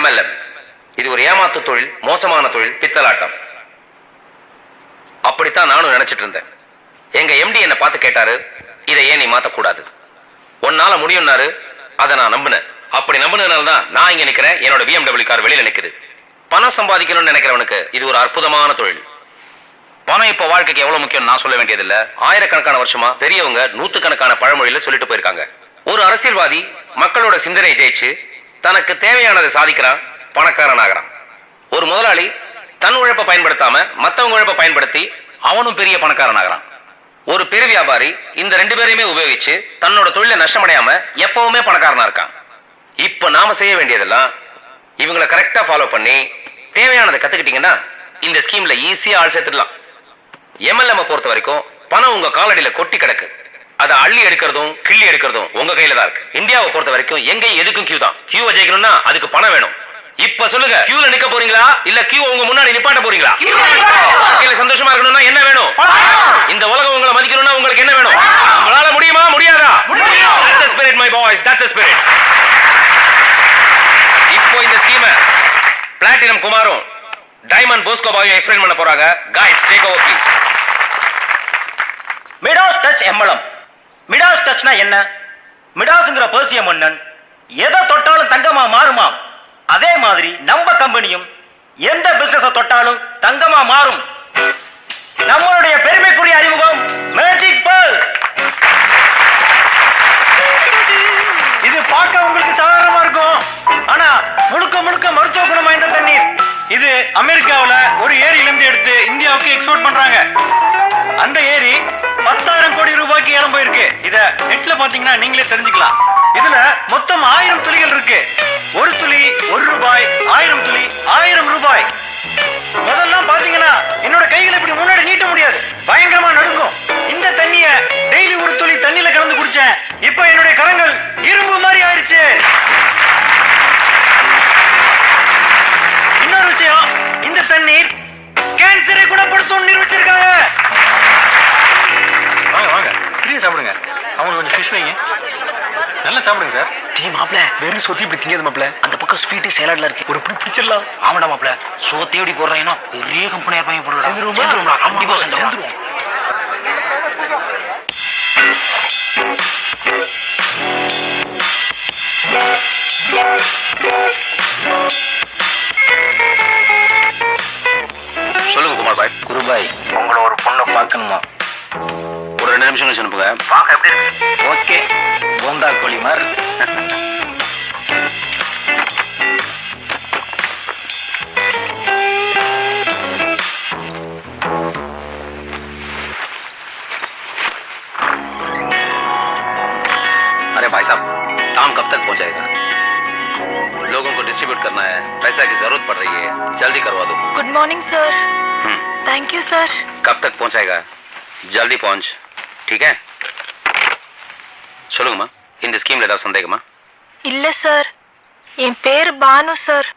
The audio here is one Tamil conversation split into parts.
MLM. இது ஒரு ஏமாத்து தொழில், மோசமான தொழில், பித்தலாட்டம். அப்படித்தான் நானும் நினைச்சிட்டு இருந்தேன். எங்க MD என்னை பார்த்து கேட்டாரு, இதை ஏன் நீ மாத்தக்கூடாது, உன்னால முடியும்னாரு. அதை நான் நம்பினேன். அப்படி நம்பினதுனால தான் நான் இங்க நிக்கிறேன். என்னோட BMW கார் வெளியில நிக்குது. பணம் சம்பாதிக்கணும்னு நினைக்கிறவனுக்கு இது ஒரு அற்புதமான தொழில். பணம் இப்ப வாழ்க்கைக்கு எவ்வளவு முக்கியம் நான் சொல்ல வேண்டியதில்லை. ஆயிரக்கணக்கான வருஷமா பெரியவங்க நூத்துக்கணக்கான பழமொழியில சொல்லிட்டு போயிருக்காங்க. ஒரு அரசியல்வாதி மக்களோட சிந்தனையை ஜெயிச்சு தனக்கு தேவையானதை சாதிக்கிறான், பணக்காரன் ஆகிறான். ஒரு முதலாளி தன் உழைப்பை பயன்படுத்தாம மற்றவங்க உழைப்பை பயன்படுத்தி அவனும் பெரிய பணக்காரன் ஆகிறான். ஒரு பெரிய வியாபாரி இந்த ரெண்டு பேரையுமே உபயோகிச்சு தன்னோட தொழிலை நஷ்டமடையாம எப்பவுமே பணக்காரனா இருக்கான். இப்ப நாம செய்ய வேண்டியதெல்லாம் இவங்களை கரெக்டா ஃபாலோ பண்ணி தேவையானதை கத்துக்கிட்டீங்கன்னா இந்த ஸ்கீம்ல ஈஸியா ஆள் சேர்த்துடலாம். MLM பொறுத்த வரைக்கும் பணம் உங்க காலடியில கொட்டி கிடக்கு. அதை அள்ளி எடுக்கிறதும் கிள்ளி எடுக்கிறதும் உங்க கையில தான் இருக்கு. இந்தியாவை பொறுத்த வரைக்கும் எங்கேயும் எதுக்கும் கியூ தான். கியூவை ஜெயிக்கணும்னா அதுக்கு பணம் வேணும். இப்ப சொல்லுங்க, கியூல நிக்க போறீங்களா இல்ல கியூ உங்க முன்னாடி நிப்பாட்ட போறீங்களா? சந்தோஷமா இருக்கணும்னா என்ன வேணும்? இந்த உலகம் உங்களை மதிக்கணும்னா உங்களுக்கு என்ன வேணும்? உங்களால முடியுமா முடியாதா? That's the spirit, my boys. That's the spirit. இப்போ இந்த ஸ்கீமை பிளாட்டினம் குமாரும் டைமண்ட் போஸ்கோ பாயும் எக்ஸ்பிளைன் பண்ண போறாங்க. guys take over please. Midas touch MLM. Midas டச்னா என்ன? மிடாஸ்ங்கிற பெர்சிய மன்னன் எதை தொட்டாலும் தங்கமா மாறுமா? அதே மாதிரி நம்ம கம்பெனியும் எந்த பிசினஸை தொட்டாலும் தங்கமா மாறும். நம்மளுடைய பெருமைக்குரிய அறிமுகம் மேஜிக் பேர்ல். இது பார்க்க உங்களுக்கு சாதாரணமா இருக்கும், ஆனா முழுக்க முழுக்க மருத்துவ குணம் வாய்ந்த தண்ணீர். இது அமெரிக்காவில் ஒரு ஏரியிலிருந்து எடுத்து இந்தியாவுக்கு எக்ஸ்போர்ட் பண்றாங்க. அந்த ஏரி 10,000 கோடி ரூபாய்க்கு ஏலம் போயிருக்கு. இத நெட்ல பாத்தீங்கன்னா நீங்களே தெரிஞ்சுக்கலாம். இதுல மொத்தம் 1000 துளிகள் இருக்கு. ஒரு துளி 1 ரூபாய், 1000 துளி 1000 ரூபாய். முதல்லாம் பாத்தீங்கன்னா என்னோட கைகளை இப்படி முன்னாடி நீட்ட முடியாது, பயங்கரமா நடுங்கும். இந்த தண்ணிய டெய்லி ஒரு துளி தண்ணியில கலந்து குடிச்சேன். இப்ப என்னுடைய கரங்கள் இரும்பு மாதிரி ஆயிடுச்சு. இன்னொரு விஷயம், இந்த தண்ணீர் கேன்சரை குணப்படுத்தும் நிரூபிச்சிருக்காங்க. வாங்க வாங்க, ஃப்ரீயா சாப்பிடுங்க. அவங்களுக்கு கொஞ்சம் ஃபிஷ் வைங்க, நல்லா சாப்பிடுங்க சார். டீ மாப்ள, வெறும் சொத்தி இப்படி திங்காது மாப்ள. அந்த பக்கம் ஸ்வீட் சேலட்ல இருக்கு, ஒரு இப்படி பிடிச்சிடலாம். ஆமாடா மாப்ள, சோத்தி எப்படி போடுறாங்கன்னா பெரிய கம்பெனியா இருப்பாங்க போடுறா. சேர்ந்துருவோம், கண்டிப்பா சேர்ந்துருவோம். சொல்லுங்க குமார் பாய். குருபாய், உங்களை ஒரு பொண்ணை பார்க்கணுமா? ஒரு 2 நிமிஷம் கழிச்சு அனுப்புங்க. பார்க்க எப்படி இருக்கு? ஓகே, போந்தா கோழி மாதிரி. अरे भाई साहब, काम कब तक पहुंचाएगा? लोगों को डिस्ट्रीब्यूट करना है, पैसा की जरूरत पड़ रही है, जल्दी करवा दो. Good morning sir. Thank you sir. कब तक पहुंचाएगा? जल्दी पहुंच, ठीक है? சொல்லுங்கம்மா, இந்த ஸ்கீம்ல ஏதாவது சந்தேகமா? இல்ல சார், என் பேர் பானு சார்.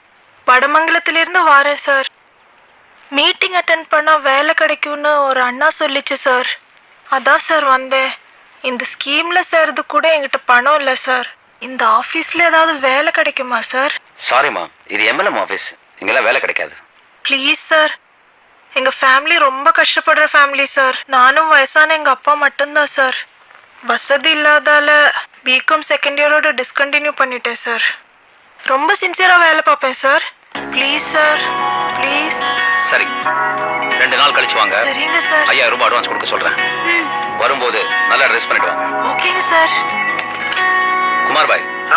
வடமங்கலத்திலிருந்து வரேன் சார். மீட்டிங் அட்டென்ட் பண்ணா வேலை கிடைக்கும்னு ஒரு அண்ணா சொல்லிச்சு சார். அதான் சார் வந்தேன். இந்த ஸ்கீம்ல சேர்றது கூட என்கிட்ட பணம் இல்லை சார். இந்த ஆஃபீஸ்ல ஏதாவது வேலை கிடைக்குமா சார்? சாரிம்மா, இது MLM ஆஃபீஸ், இங்கெல்லாம் வேலை கிடைக்காது. ப்ளீஸ் சார், எங்க ஃபேமிலி ரொம்ப கஷ்டப்படுற ஃபேமிலி சார். நானும் வயசான எங்க அப்பா மட்டும்தான் சார். வசதி இல்லாதால பிகாம் செகண்ட் இயரோட டிஸ்கண்டினியூ பண்ணிட்டேன் சார். ரொம்ப சின்சியராக வேலை பார்ப்பேன் சார். Please sir, please. சரி, 2 நாள் கழிச்சு வாங்க. சரிங்க சார். 5000 ரூபாய் அட்வான்ஸ் கொடுக்க சொல்றேன். வரும்போது நல்லா ட்ரெஸ் பண்ணிட்டு வாங்க. ஓகேங்க சார். குமார் பாய்,